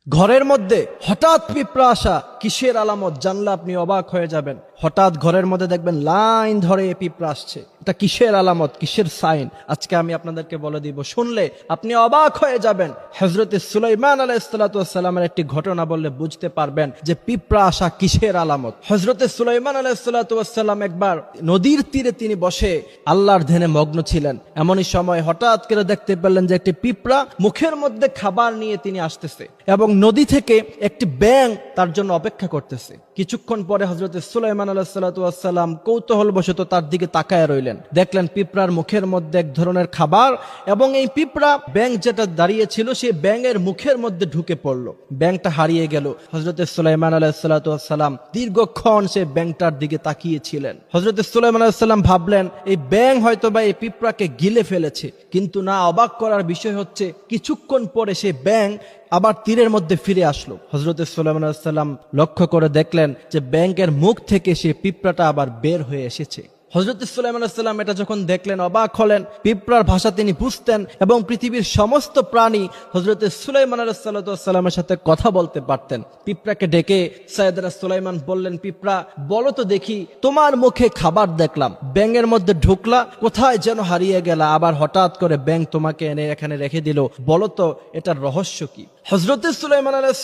ঘরের মধ্যে হঠাৎ পিঁপড়া আসা কিসের আলামত জানলে আপনি অবাক হয়ে যাবেন। হঠাৎ ঘরের মধ্যে দেখবেন লাইন ধরে পিঁপড়া আসছে, এটা কিসের আলামত, কিসের সাইন? আজকে আমি আপনাদেরকে বলে দিব, শুনলে আপনি অবাক হয়ে যাবেন। হযরত সুলাইমান আলাইহিস সালামের একটি ঘটনা বললে বুঝতে পারবেন যে পিঁপড়া আসা কিসের আলামত। হযরত সুলাইমান আলাইহিস সালাম একবার নদীর তীরে তিনি বসে আল্লাহর ধ্যানে মগ্ন ছিলেন। এমনই সময় হঠাৎ করে দেখতে পেলেন যে একটি পিঁপড়া মুখের মধ্যে খাবার নিয়ে তিনি আসতেছে এবং নদী থেকে একটি ব্যাঙ তার জন্য অপেক্ষা করতেছে। কিছুক্ষণ পরে হযরত সুলাইমান আলাইহিস সালাম কৌতূহলবশত তার দিকে তাকায় রইলেন। দেখলেন পিঁপড়ার মুখের মধ্যে এক ধরনের খাবার এবং এই পিঁপড়া ব্যাঙ যেটা দাঁড়িয়ে ছিল সেই ব্যাঙের মুখের মধ্যে ঢুকে পড়লো। ব্যাঙটা হারিয়ে গেল। হযরত সুলাইমান আলাইহিস সালাম দীর্ঘক্ষণ সেই ব্যাঙটার দিকে তাকিয়েছিলেন। হযরত সুলাইমান আলাইহিস সালাম ভাবলেন এই ব্যাঙ হয়তোবা এই পিঁপড়াকে গিলে ফেলেছে, কিন্তু না, অবাক করার বিষয় হচ্ছে কিছুক্ষণ পরে সেই ব্যাঙ আবার তীরের মধ্যে ফিরে আসলো। হযরত সুলাইমান আলাইহিস সালাম লক্ষ্য করে দেখলেন যে ব্যাঙের মুখ থেকে সেই পিঁপড়াটা আবার বের হয়ে এসেছে। হযরত সুলাইমান আলাইহিস সালাম এটা যখন দেখলেন অবাক হলেন। পিঁপড়ার ভাষা তিনি বুঝতেন এবং পৃথিবীর সমস্ত প্রাণী হযরত সুলাইমান আলাইহিস সালামের সাথে কথা বলতে পারতেন। পিঁপড়াকে ডেকে সাইয়েদনা সুলাইমান বললেন, পিঁপড়া বলো তো দেখি, তোমার মুখে খাবার দেখলাম, ব্যাঙের মধ্যে ঢুকলা, কোথায় যেন হারিয়ে গেলা, আবার হঠাৎ করে ব্যাঙ তোমাকে এনে এখানে রেখে দিল, বলো তো এটার রহস্য কি? হযরত সুলাইমান আলাইহিস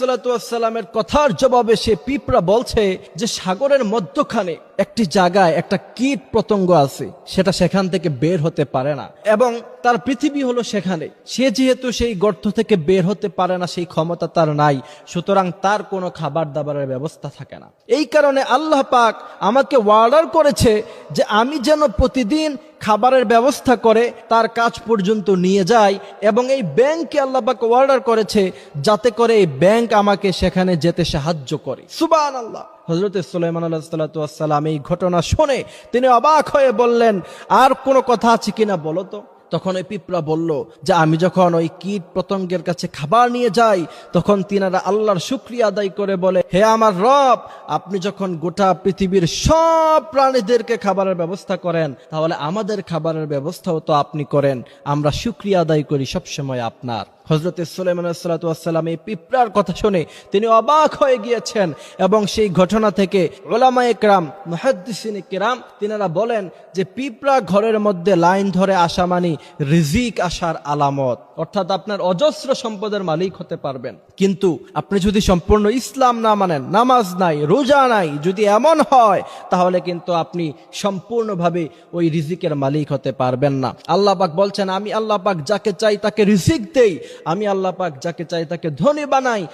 সালামের কথার জবাবে সে পিঁপড়া বলছে যে সাগরের মধ্যখানে একটি জায়গায় একটা কীট পতঙ্গ আছে, সেটা সেখান থেকে বের হতে পারে না এবং তার পৃথিবী হলো সেখানে। সে যেহেতু সেই গর্ত থেকে বের হতে পারে না, সেই ক্ষমতা তার নাই, সুতরাং তার কোনো খাবার দাবারের ব্যবস্থা থাকে না। এই কারণে আল্লাহ পাক আমাকে অর্ডার করেছে যে আমি যেন প্রতিদিন খাবারের ব্যবস্থা করে তার কাজ পর্যন্ত নিয়ে যাই এবং এই ব্যাংককে আল্লাহ পাক অর্ডার করেছে যাতে করে এই ব্যাংক আমাকে সেখানে যেতে সাহায্য করে। সুবহানাল্লাহ। হযরত সুলাইমান আলাইহিস সালাম এই ঘটনা শুনে তিনি অবাক হয়ে বললেন, আর কোনো কথা আছে কিনা বলো তো। তখন ওই পিঁপড়া বলল যে আমি যখন ওই কীট পতঙ্গের কাছে খাবার নিয়ে যাই তখন তিনারা আল্লাহর শুকরিয়া আদায় করে বলে, হে আমার রব, আপনি যখন গোটা পৃথিবীর সব প্রাণীদেরকে খাবারের ব্যবস্থা করেন তাহলে আমাদের খাবারের ব্যবস্থাও তো আপনি করেন, আমরা শুকরিয়া আদায় করি সবসময় আপনার। হযরত সুলাইমান আলাইহিস সালাম এই পিঁপড়ার কথা শুনে তিনি অবাক হয়ে গিয়েছেন এবং সেই ঘটনা থেকে উলামায়ে কেরাম, মুহাদ্দিসিনে কেরাম তিনারা বলেন যে পিঁপড়া ঘরের মধ্যে লাইন ধরে আসা মানে রিজিক আসার আলামত, অর্থাৎ আপনার অজস্র সম্পদের মালিক হতে পারবেন। কিন্তু আপনি যদি সম্পূর্ণ ইসলাম না মানেন, নামাজ নাই, রোজা নাই, যদি এমন হয় তাহলে কিন্তু আপনি সম্পূর্ণভাবে ওই রিজিকের মালিক হতে পারবেন না। আল্লাহ পাক বলছেন, আমি আল্লাহ পাক যাকে চাই তাকে রিজিক দেই, আমি আল্লাহ পাক যাকে চাই তাকে ধনী বানাই।